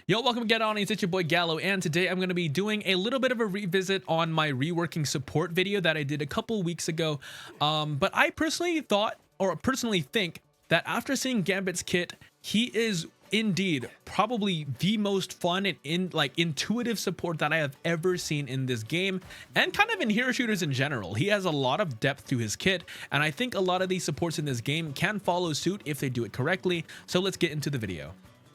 Yo, welcome again, audience. It's your boy Gallo, and today I'm going to be doing a little bit of a revisit on my reworking support video that I did a couple weeks ago. But I personally thought, or personally think, that after seeing Gambit's kit, he is indeed probably the most fun and intuitive support that I have ever seen in this game, and kind of in hero shooters in general. He has a lot of depth to his kit, and I think a lot of these supports in this game can follow suit if they do it correctly. So let's get into the video.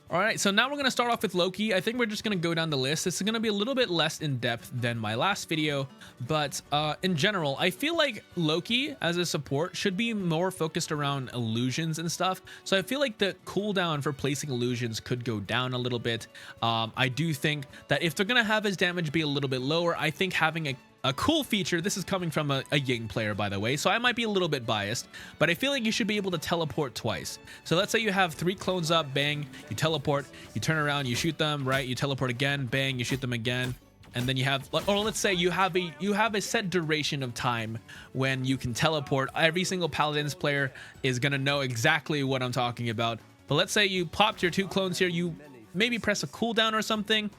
All right, so now we're going to start off with Loki. I think we're just going to go down the list. This is going to be a little bit less in depth than my last video, but in general, I feel like Loki as a support should be more focused around illusions and stuff. So I feel like the cooldown for placing illusions could go down a little bit. I do think that if they're going to have his damage be a little bit lower, I think having a cool feature, this is coming from a Ying player, by the way, so I might be a little bit biased, but I feel like you should be able to teleport twice. So let's say you have 3 clones up, bang, you teleport, you turn around, you shoot them, right? You teleport again, bang, you shoot them again. And then you have, or let's say you have a set duration of time when you can teleport. Every single Paladins player is gonna know exactly what I'm talking about. But let's say you popped your 2 clones here, you maybe press a cooldown or something,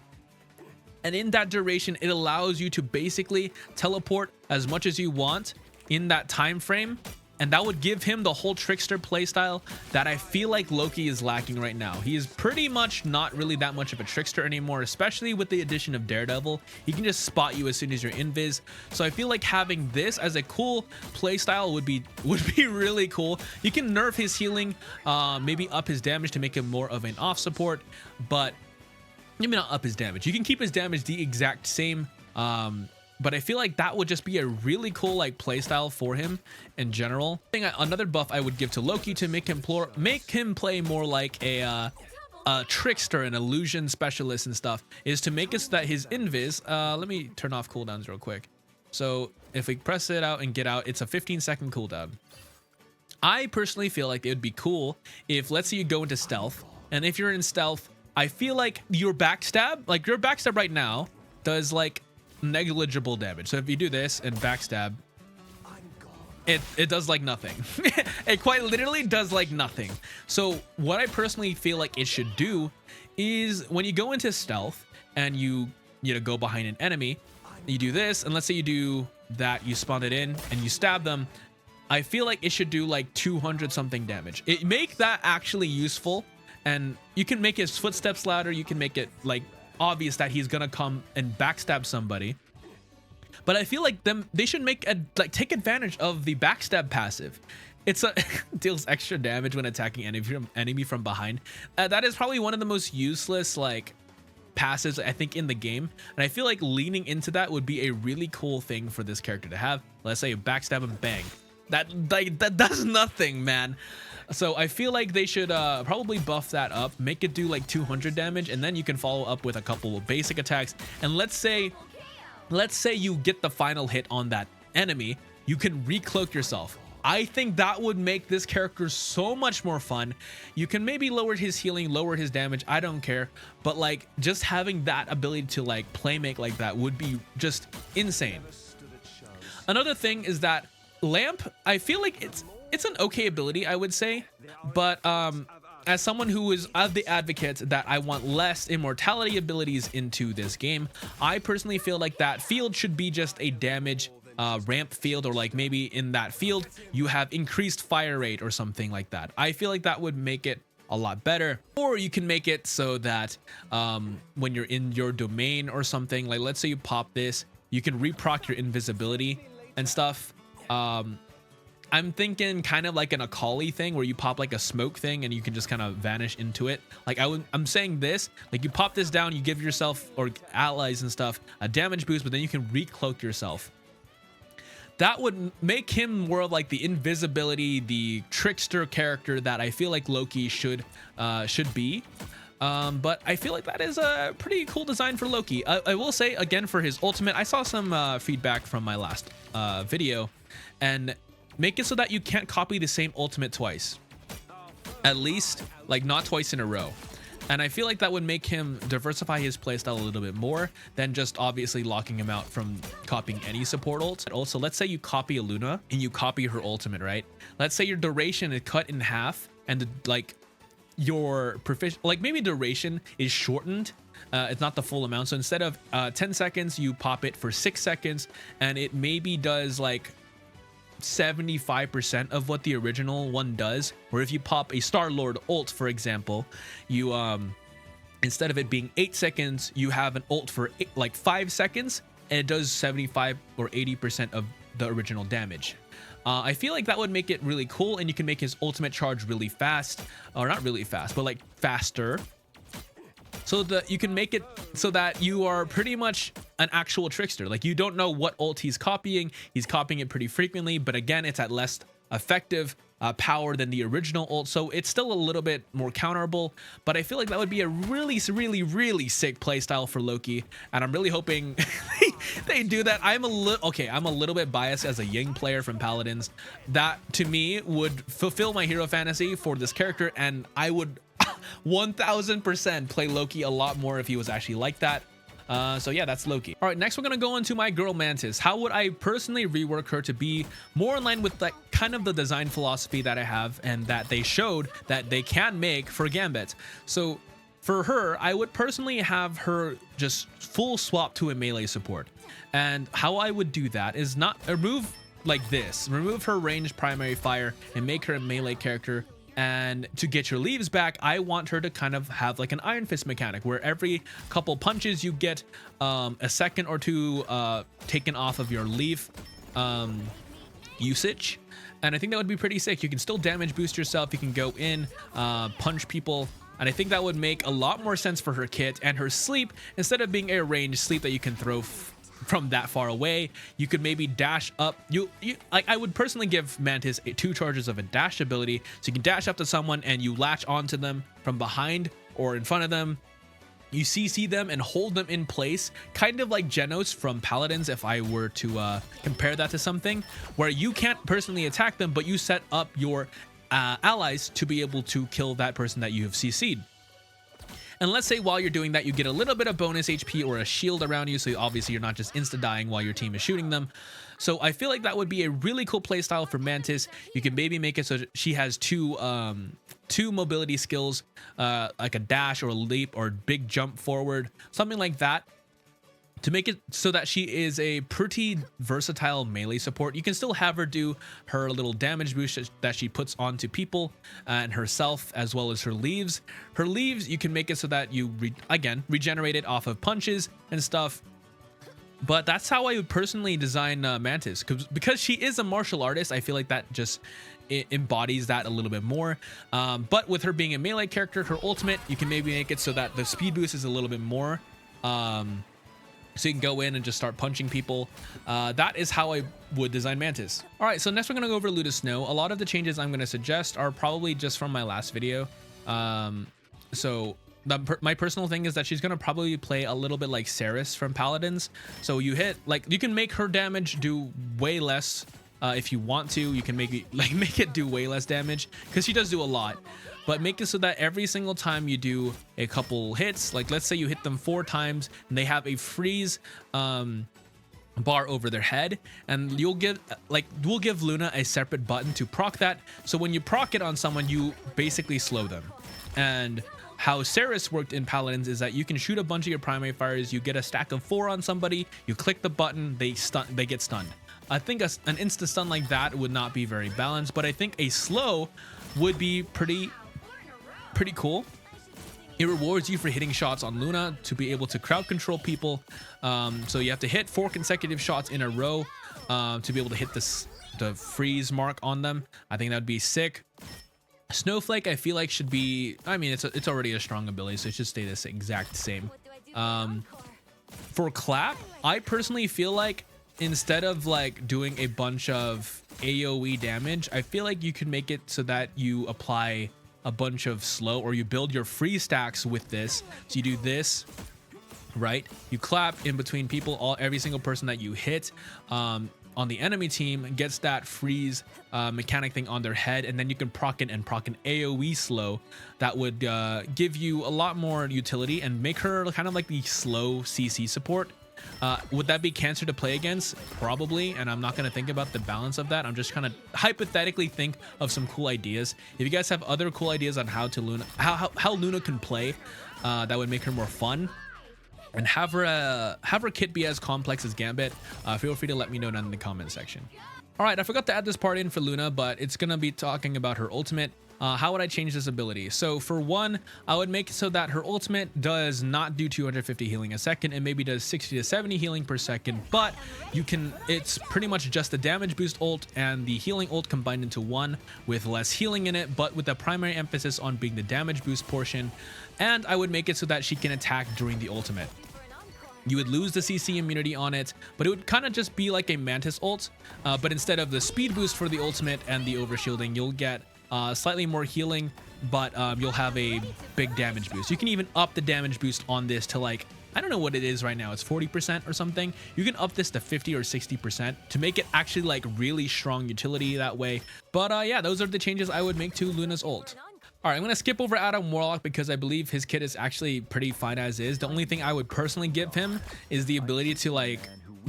and in that duration, it allows you to basically teleport as much as you want in that time frame. And that would give him the whole trickster playstyle that I feel like Loki is lacking right now. He is pretty much not really that much of a trickster anymore, especially with the addition of Daredevil. He can just spot you as soon as you're invis. So I feel like having this as a cool playstyle would be really cool. You can nerf his healing, maybe up his damage to make him more of an off support, but maybe not up his damage. You can keep his damage the exact same, but I feel like that would just be a really cool playstyle for him in general. Another buff I would give to Loki to make him play more like a trickster, an illusion specialist and stuff, is to make it so that his invis, let me turn off cooldowns real quick. So if we press it out and get out, it's a 15-second cooldown. I personally feel like it would be cool if, let's say you go into stealth, and if you're in stealth, I feel like your backstab right now does negligible damage. So if you do this and backstab, it does nothing. It quite literally does nothing. So what I personally feel like it should do is when you go into stealth and you go behind an enemy, you do this, and let's say you do that, you spawn it in and you stab them. I feel like it should do 200 something damage. It make that actually useful. And you can make his footsteps louder. You can make it obvious that he's gonna come and backstab somebody. But I feel like they should take advantage of the backstab passive. It's deals extra damage when attacking enemy from behind. That is probably one of the most useless passives I think in the game. And I feel like leaning into that would be a really cool thing for this character to have. Let's say backstab and bang. That does nothing, man. So I feel like they should probably buff that up, make it do 200 damage, and then you can follow up with a couple of basic attacks. And let's say you get the final hit on that enemy, you can recloak yourself. I think that would make this character so much more fun. You can maybe lower his healing, lower his damage, I don't care. But just having that ability to playmake like that would be just insane. Another thing is that Lamp, I feel like it's an okay ability, I would say, but as someone who is of the advocate that I want less immortality abilities into this game, I personally feel like that field should be just a damage ramp field, or maybe in that field you have increased fire rate or something like that. I feel like that would make it a lot better. Or you can make it so that when you're in your domain or something, let's say you pop this, you can reproc your invisibility and stuff. I'm thinking kind of like an Akali thing where you pop a smoke thing and you can just kind of vanish into it. I'm saying this, you pop this down, you give yourself or allies and stuff a damage boost, but then you can recloak yourself. That would make him more of the invisibility, the trickster character that I feel like Loki should be. But I feel like that is a pretty cool design for Loki. I will say again, for his ultimate, I saw some feedback from my last video, and make it so that you can't copy the same ultimate twice, at least not twice in a row. And I feel like that would make him diversify his playstyle a little bit more than just obviously locking him out from copying any support ult. Also, let's say you copy a Luna and you copy her ultimate, right? Let's say your duration is cut in half and your proficient, like maybe duration is shortened. It's not the full amount. So instead of 10 seconds, you pop it for 6 seconds, and it maybe does like 75% of what the original one does. Where if you pop a Star-Lord ult, for example, you instead of it being 8 seconds, you have an ult for like 5 seconds, and it does 75 or 80% of the original damage. I feel like that would make it really cool, and you can make his ultimate charge really fast, or not really fast, but like faster, so that you can make it so that you are pretty much an actual trickster. Like, you don't know what ult he's copying. He's copying it pretty frequently, but again, it's at less effective power than the original ult, so it's still a little bit more counterable. But I feel like that would be a really sick playstyle for Loki, and I'm really hoping they do that. I'm a little bit biased as a Ying player from Paladins. That to me would fulfill my hero fantasy for this character, and I would 1000% play Loki a lot more if he was actually like that. So yeah, that's Loki. All right, next we're gonna go into my girl Mantis. How would I personally rework her to be more in line with like kind of the design philosophy that I have and that they showed that they can make for Gambit? So for her, I would personally have her just full swap to a melee support. And how I would do that is not remove like this, remove her ranged primary fire and make her a melee character. And to get your leaves back, I want her to kind of have like an Iron Fist mechanic where every couple punches you get a second or two taken off of your leaf usage. And I think that would be pretty sick. You can still damage boost yourself. You can go in, punch people. And I think that would make a lot more sense for her kit and her sleep. Instead of being a ranged sleep that you can throw from that far away, you could maybe dash up. Like, I would personally give Mantis 2 charges of a dash ability, so you can dash up to someone and you latch onto them from behind or in front of them. You CC them and hold them in place, kind of like Genos from Paladins, if I were to compare that to something, where you can't personally attack them, but you set up your allies to be able to kill that person that you have CC'd. And let's say while you're doing that, you get a little bit of bonus HP or a shield around you, so obviously you're not just insta-dying while your team is shooting them. So I feel like that would be a really cool playstyle for Mantis. You can maybe make it so she has two mobility skills, like a dash or a leap or big jump forward, something like that, to make it so that she is a pretty versatile melee support. You can still have her do her little damage boost that she puts onto people and herself, as well as her leaves. Her leaves, you can make it so that you, again, regenerate it off of punches and stuff. But that's how I would personally design Mantis, because she is a martial artist. I feel like that just embodies that a little bit more. But with her being a melee character, her ultimate, you can maybe make it so that the speed boost is a little bit more. So you can go in and just start punching people. That is how I would design Mantis. All right, so next we're gonna go over Luda Snow. A lot of the changes I'm gonna suggest are probably just from my last video. My personal thing is that she's gonna probably play a little bit like Ceres from Paladins. So you can make her damage do way less. If you want to, you can make it do way less damage, because she does do a lot. But make it so that every single time you do a couple hits, like let's say you hit them 4 times and they have a freeze bar over their head, and we'll give Luna a separate button to proc that. So when you proc it on someone, you basically slow them. And how Ceres worked in Paladins is that you can shoot a bunch of your primary fires, you get a stack of 4 on somebody, you click the button, they get stunned. I think an insta stun like that would not be very balanced, but I think a slow would be pretty cool. It rewards you for hitting shots on Luna to be able to crowd control people. So you have to hit 4 consecutive shots in a row to be able to hit the freeze mark on them. I think that'd be sick. Snowflake, I feel like should be, I mean, it's already a strong ability, so it should stay this exact same. For Clap, I personally feel like instead of like doing a bunch of AoE damage, I feel like you can make it so that you apply a bunch of slow, or you build your free stacks with this. So you do this, right? You clap in between people. Every single person that you hit on the enemy team gets that freeze mechanic thing on their head, and then you can proc an AoE slow that would give you a lot more utility and make her kind of like the slow CC support. Would that be cancer to play against? Probably, and I'm not going to think about the balance of that. I'm just kind of hypothetically think of some cool ideas. If you guys have other cool ideas on how Luna can play, that would make her more fun, and have her kit be as complex as Gambit, feel free to let me know down in the comment section. All right, I forgot to add this part in for Luna, but it's gonna be talking about her ultimate. How would I change this ability? So for one, I would make it so that her ultimate does not do 250 healing a second, and maybe does 60 to 70 healing per second, but it's pretty much just the damage boost ult and the healing ult combined into one, with less healing in it, but with the primary emphasis on being the damage boost portion. And I would make it so that she can attack during the ultimate. You would lose the CC immunity on it, but it would kind of just be like a Mantis ult, but instead of the speed boost for the ultimate and the overshielding, you'll get slightly more healing, but you'll have a big damage boost. You can even up the damage boost on this to, like, I don't know what it is right now, it's 40% or something. You can up this to 50 or 60% to make it actually like really strong utility that way. But yeah, those are the changes I would make to Luna's ult. All right, I'm going to skip over Adam Warlock because I believe his kit is actually pretty fine as is. The only thing I would personally give him is the ability to like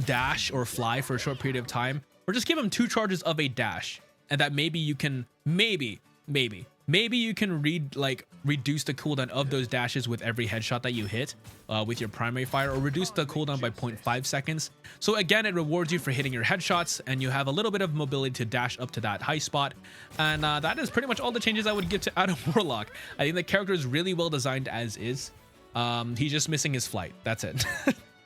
dash or fly for a short period of time, or just give him 2 charges of a dash, and that maybe you can maybe you can reduce the cooldown of those dashes with every headshot that you hit with your primary fire, or reduce the cooldown by 0.5 seconds. So again, it rewards you for hitting your headshots, and you have a little bit of mobility to dash up to that high spot. And that is pretty much all the changes I would give to Adam Warlock. I think the character is really well designed as is. He's just missing his flight. That's it.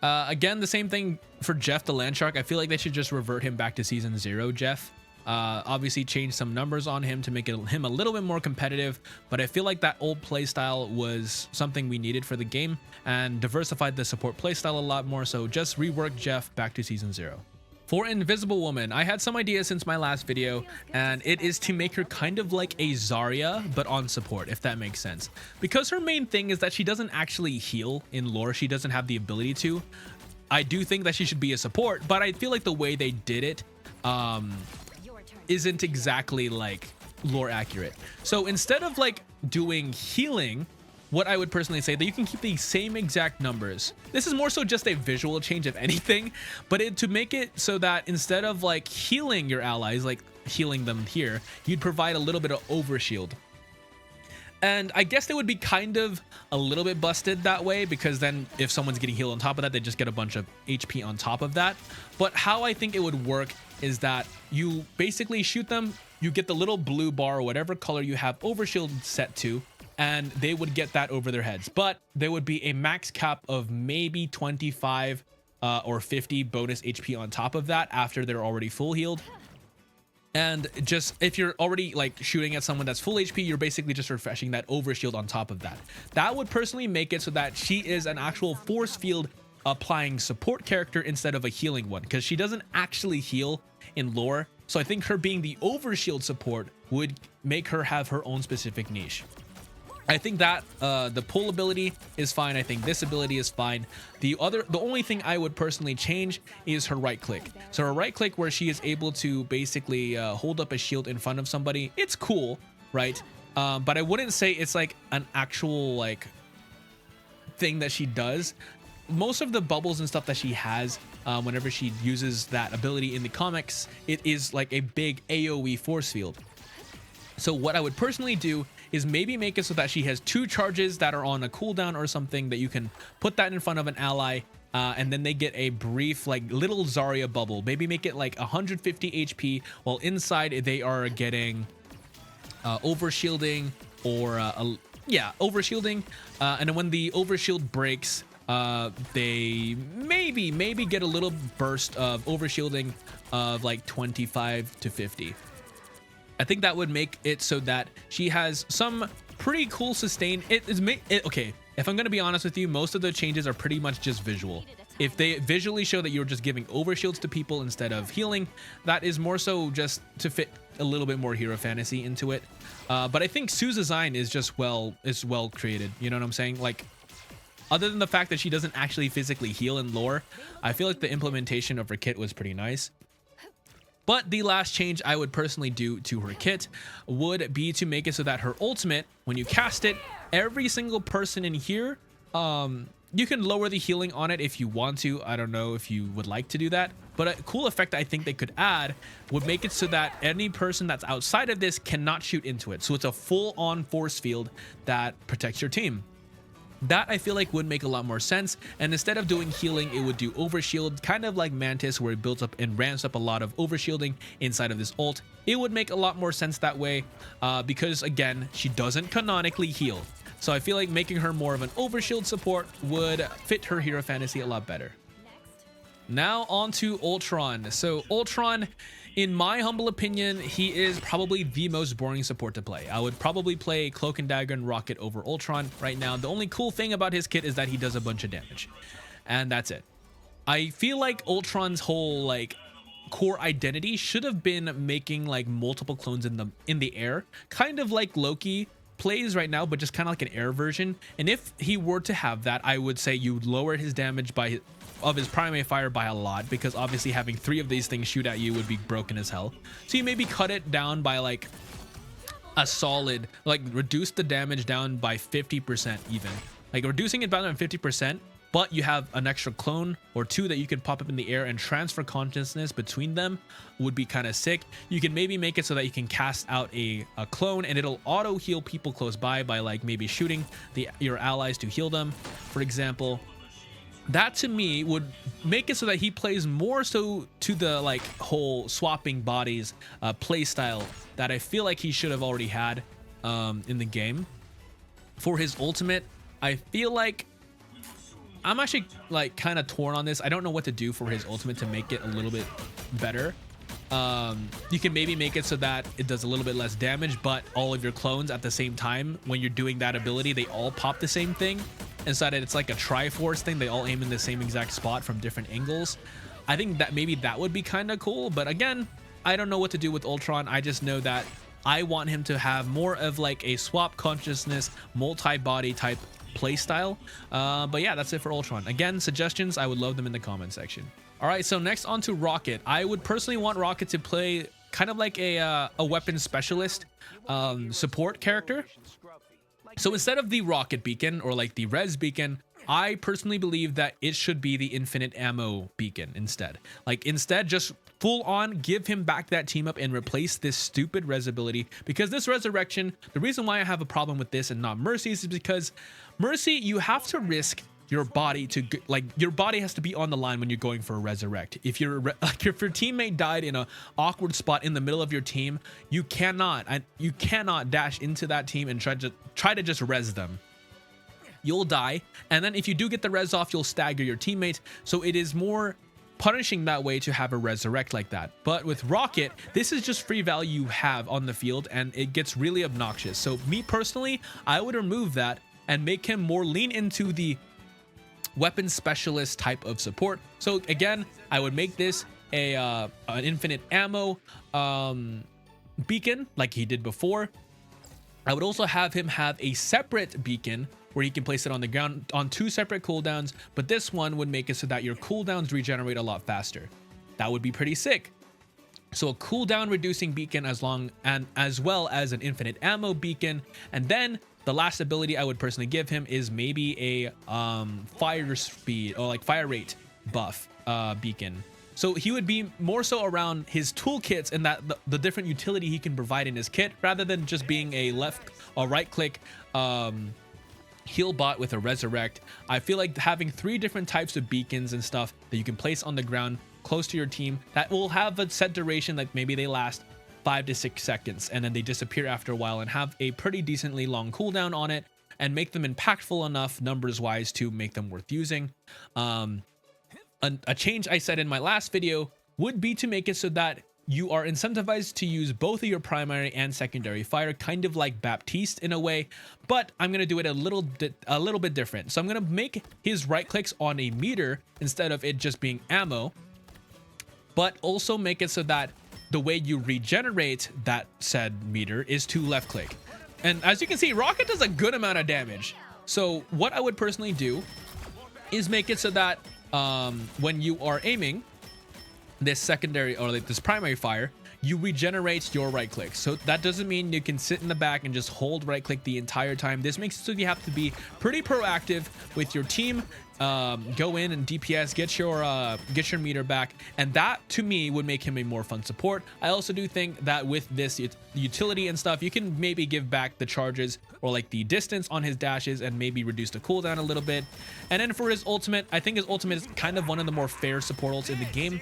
Again, the same thing for Jeff the Landshark. I feel like they should just revert him back to season 0 Jeff. Obviously change some numbers on him to make him a little bit more competitive, but I feel like that old playstyle was something we needed for the game, and diversified the support playstyle a lot more, so just rework Jeff back to season 0. For Invisible Woman, I had some ideas since my last video, and it is to make her kind of like a Zarya, but on support, if that makes sense. Because her main thing is that she doesn't actually heal in lore, she doesn't have the ability to. I do think that she should be a support, but I feel like the way they did it, isn't exactly like lore accurate. So instead of like doing healing, what I would personally say that you can keep the same exact numbers. This is more so just a visual change of anything, but to make it so that instead of like healing your allies, like healing them here, you'd provide a little bit of overshield. And I guess they would be kind of a little bit busted that way, because then if someone's getting healed on top of that, they just get a bunch of HP on top of that. But how I think it would work is that you basically shoot them, you get the little blue bar or whatever color you have overshield set to, and they would get that over their heads. But there would be a max cap of maybe 25 or 50 bonus HP on top of that after they're already full healed. And just if you're already like shooting at someone that's full HP, you're basically just refreshing that overshield on top of that. That would personally make it so that she is an actual force field applying support character instead of a healing one, because she doesn't actually heal in lore. So I think her being the overshield support would make her have her own specific niche. I think that the pull ability is fine. I think this ability is fine. The only thing I would personally change is her right click. So her right click, where she is able to basically hold up a shield in front of somebody. It's cool, right? But I wouldn't say it's like an actual like thing that she does. Most of the bubbles and stuff that she has, whenever she uses that ability in the comics, it is like a big AoE force field. So what I would personally do is maybe make it so that she has 2 charges that are on a cooldown or something, that you can put that in front of an ally, and then they get a brief like little Zarya bubble. Maybe make it like 150 HP, while inside they are getting overshielding or overshielding, and then when the overshield breaks, they maybe get a little burst of overshielding of like 25 to 50. I think that would make it so that she has some pretty cool sustain. Okay, if I'm going to be honest with you, most of the changes are pretty much just visual. If they visually show that you're just giving overshields to people instead of healing, that is more so just to fit a little bit more hero fantasy into it. But I think Sue's design is just well created. You know what I'm saying? Like, other than the fact that she doesn't actually physically heal in lore, I feel like the implementation of her kit was pretty nice. But the last change I would personally do to her kit would be to make it so that her ultimate, when you cast it, every single person in here You can lower the healing on it if you want to. I don't know if you would like to do that, but a cool effect I think they could add would make it so that any person that's outside of this cannot shoot into it. So it's a full-on force field that protects your team. That I feel like would make a lot more sense, and instead of doing healing, it would do overshield, kind of like Mantis, where it builds up and ramps up a lot of overshielding inside of this ult. It would make a lot more sense that way, because again, she doesn't canonically heal. So I feel like making her more of an overshield support would fit her hero fantasy a lot better. Now on to Ultron. So Ultron, in my humble opinion, he is probably the most boring support to play. I would probably play Cloak and Dagger and Rocket over Ultron right now. The only cool thing about his kit is that he does a bunch of damage, and that's it. I feel like Ultron's whole like core identity should have been making like multiple clones in the air, kind of like Loki plays right now, but just kind of like an air version. And if he were to have that, I would say you lower his damage of his primary fire by a lot, because obviously having 3 of these things shoot at you would be broken as hell. So you maybe cut it down by like a solid, like reduce the damage down by 50% even, like reducing it down by 50%, but you have an extra clone or 2 that you can pop up in the air and transfer consciousness between them would be kind of sick. You can maybe make it so that you can cast out a clone and it'll auto heal people close by like maybe shooting your allies to heal them, for example. That to me would make it so that he plays more so to the like whole swapping bodies play style that I feel like he should have already had in the game. For his ultimate, I feel like I'm actually like kind of torn on this. I don't know what to do for his ultimate to make it a little bit better. You can maybe make it so that it does a little bit less damage, but all of your clones at the same time, when you're doing that ability, they all pop the same thing. And so that it's like a Triforce thing. They all aim in the same exact spot from different angles. I think that maybe that would be kind of cool. But again, I don't know what to do with Ultron. I just know that I want him to have more of like a swap consciousness, multi-body type playstyle. But yeah, that's it for Ultron. Again, suggestions, I would love them in the comment section. All right, so next on to Rocket. I would personally want Rocket to play kind of like a weapon specialist support character. So instead of the rocket beacon or like the res beacon, I personally believe that it should be the infinite ammo beacon instead. Like instead, just full on give him back that team up and replace this stupid res ability, because this resurrection, the reason why I have a problem with this and not Mercy's is because Mercy, you have to risk your body to like your body has to be on the line when you're going for a resurrect. If you're like if your teammate died in a awkward spot in the middle of your team, you cannot dash into that team and try to just res them. You'll die, and then if you do get the res off, you'll stagger your teammates. So it is more punishing that way to have a resurrect like that. But with Rocket, this is just free value you have on the field, and it gets really obnoxious. So me personally, I would remove that and make him more lean into the weapon specialist type of support. So again, I would make this an infinite ammo beacon like he did before. I would also have him have a separate beacon where he can place it on the ground on 2 separate cooldowns, but this one would make it so that your cooldowns regenerate a lot faster. That would be pretty sick. So a cooldown reducing beacon as well as an infinite ammo beacon. And then the last ability I would personally give him is maybe a fire speed or like fire rate buff beacon. So he would be more so around his toolkits and that the different utility he can provide in his kit, rather than just being a left or right click heal bot with a resurrect. I feel like having 3 different types of beacons and stuff that you can place on the ground close to your team that will have a set duration, like maybe they last 5 to 6 seconds and then they disappear after a while, and have a pretty decently long cooldown on it and make them impactful enough numbers wise to make them worth using. A change I said in my last video would be to make it so that you are incentivized to use both of your primary and secondary fire, kind of like Baptiste in a way, but I'm going to do it a little bit different. So I'm going to make his right clicks on a meter instead of it just being ammo, but also make it so that the way you regenerate that said meter is to left click. And as you can see, Rocket does a good amount of damage. So what I would personally do is make it so that when you are aiming this secondary or like this primary fire, you regenerate your right click. So that doesn't mean you can sit in the back and just hold right click the entire time. This makes it so you have to be pretty proactive with your team go in and DPS, get your meter back, and that to me would make him a more fun support. I also do think that with this utility and stuff, you can maybe give back the charges or like the distance on his dashes and maybe reduce the cooldown a little bit. And then for his ultimate, I think his ultimate is kind of one of the more fair support ults in the game,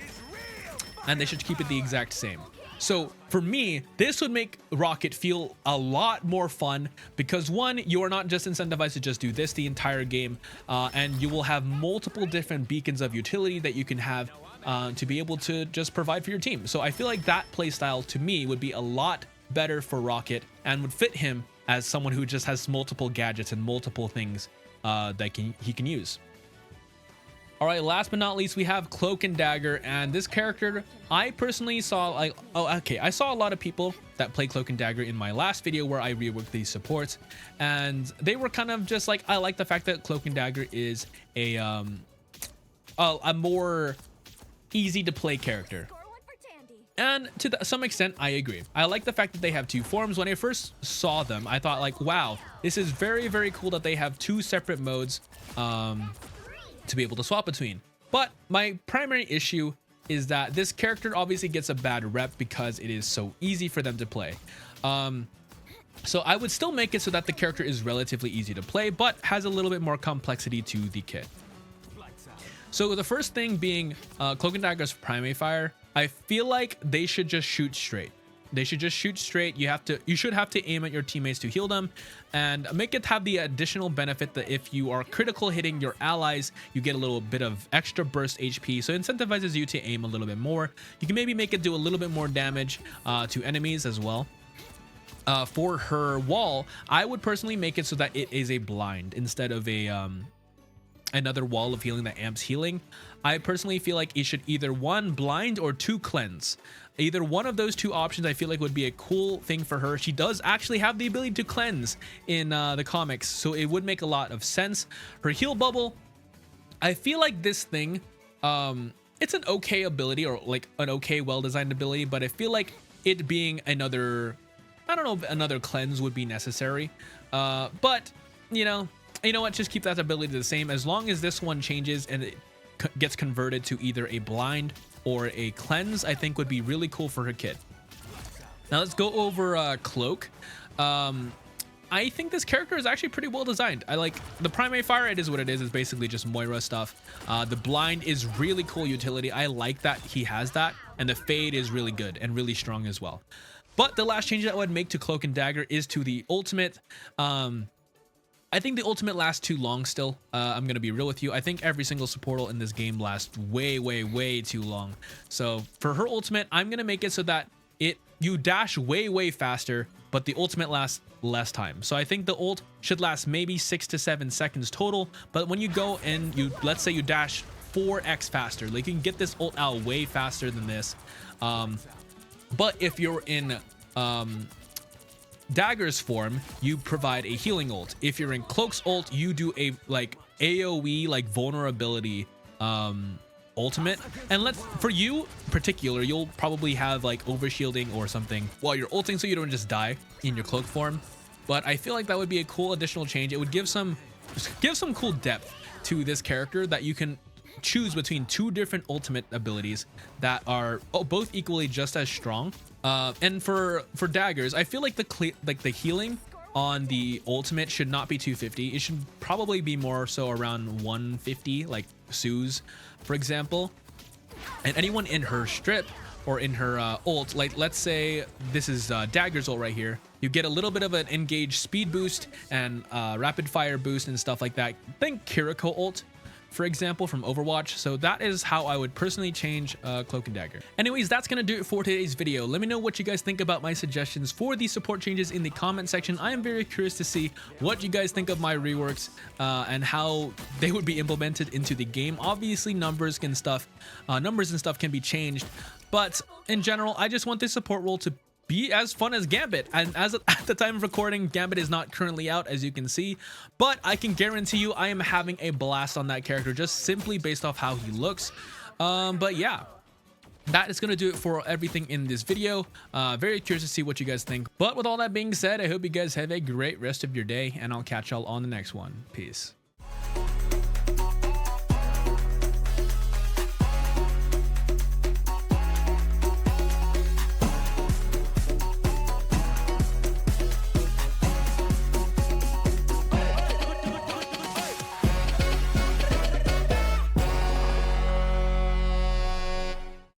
and they should keep it the exact same. So for me, this would make Rocket feel a lot more fun because one, you are not just incentivized to just do this the entire game, and you will have multiple different beacons of utility that you can have to be able to just provide for your team. So I feel like that playstyle to me would be a lot better for Rocket and would fit him as someone who just has multiple gadgets and multiple things that he can use. All right, last but not least, we have Cloak and Dagger, and this character, I personally saw I saw a lot of people that play Cloak and Dagger in my last video where I reworked these supports, and they were kind of just like, I like the fact that Cloak and Dagger is a more easy to play character. And to some extent, I agree. I like the fact that they have two forms. When I first saw them, I thought like, wow, this is very, very cool that they have two separate modes to be able to swap between. But my primary issue is that this character obviously gets a bad rep because it is so easy for them to play. So I would still make it so that the character is relatively easy to play, but has a little bit more complexity to the kit. So the first thing being Cloak and Dagger's primary fire, I feel like they should just shoot straight. They should just shoot straight. You should have to aim at your teammates to heal them, and make it have the additional benefit that if you are critical hitting your allies, you get a little bit of extra burst HP. So it incentivizes you to aim a little bit more. You can maybe make it do a little bit more damage to enemies as well. For her wall, I would personally make it so that it is a blind instead of a another wall of healing that amps healing. I personally feel like it should either one blind or two cleanse. Either one of those two options I feel like would be a cool thing for her. She does actually have the ability to cleanse in the comics, so it would make a lot of sense. Her heal bubble, I feel like this thing, it's an okay ability, or like an okay well-designed ability, but I feel like it being another, I don't know if another cleanse would be necessary. But you know what, just keep that ability the same. As long as this one changes and it gets converted to either a blind or a cleanse, I think would be really cool for her kit. Now let's go over Cloak. I think this character is actually pretty well designed. I like the primary fire. It is what it is. It's basically just Moira stuff. The blind is really cool utility. I like that he has that, and the fade is really good and really strong as well. But the last change that I would make to Cloak and Dagger is to the ultimate. I think the ultimate lasts too long still. I'm going to be real with you. I think every single support ult in this game lasts way, way, way too long. So for her ultimate, I'm going to make it so that you dash way, way faster, but the ultimate lasts less time. So I think the ult should last maybe 6 to 7 seconds total. But when you go and let's say you dash 4x faster, like you can get this ult out way faster than this. But if you're in Dagger's form, you provide a healing ult. If you're in Cloak's ult, you do a like AoE like vulnerability ultimate. And for you in particular, you'll probably have like overshielding or something while you're ulting, so you don't just die in your Cloak form. But I feel like that would be a cool additional change. It would give some cool depth to this character, that you can choose between two different ultimate abilities that are both equally just as strong. And for Daggers, I feel like the healing on the ultimate should not be 250. It should probably be more so around 150, like Sue's, for example. And anyone in her strip or in her ult, like let's say this is Dagger's ult right here, you get a little bit of an engaged speed boost and rapid fire boost and stuff like that. Think Kiriko ult, for example, from Overwatch. So that is how I would personally change Cloak and Dagger. Anyways, that's gonna do it for today's video. Let me know what you guys think about my suggestions for these support changes in the comment section. I am very curious to see what you guys think of my reworks and how they would be implemented into the game. Obviously, numbers and stuff can be changed, but in general, I just want this support role to be as fun as Gambit. And at the time of recording, Gambit is not currently out, as you can see, but I can guarantee you I am having a blast on that character just simply based off how he looks. But yeah, that is going to do it for everything in this video. Very curious to see what you guys think. But with all that being said, I hope you guys have a great rest of your day, and I'll catch y'all on the next one. Peace.